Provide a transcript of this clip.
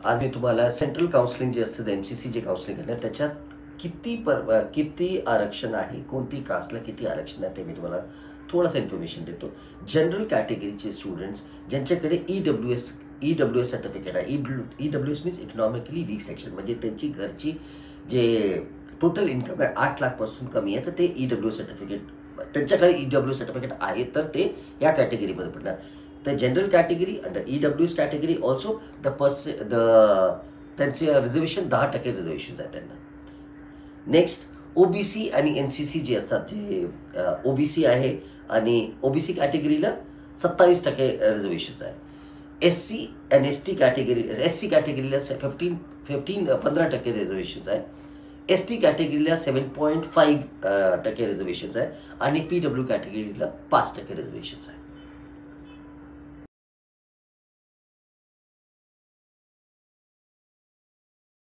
आज मी तुम्हाला central counselling जे असतं MCC जे काउन्सिलिंग करणार त्याच्यात किती आरक्षण आहे, कोणती कास्टला किती आरक्षण आहे ते मी तुम्हाला थोडासा इन्फॉर्मेशन देतो. जनरल कॅटेगरीचे स्टुडंट्स ज्यांच्याकडे EWS सर्टिफिकेट आहे. EWS means economically weak section, म्हणजे त्यांची घरची जे टोटल इन्कम आहे 8 लाखपासून कमी आहे, तर ते EWS सर्टिफिकेट, त्यांच्याकडे EWS सर्टिफिकेट आहे तर ते या कॅटेगरीमध्ये पडणार. The general category under EWS category also त्यांचे रिझर्वेशन 10% रिझर्वेशन आहे त्यांना. नेक्स्ट OBC आणि NCC जे असतात, जे OBC आहे आणि OBC कॅटेगरीला 27% रिझर्वेशन आहे. SC आणि ST कॅटेगरी, SC कॅटेगरीला 15% रिझर्वेशन आहे. ST कॅटेगरीला 7.5% रिझर्वेशन आहे आणि PW कॅटेगरीला 5% रिझर्वेशन आहे.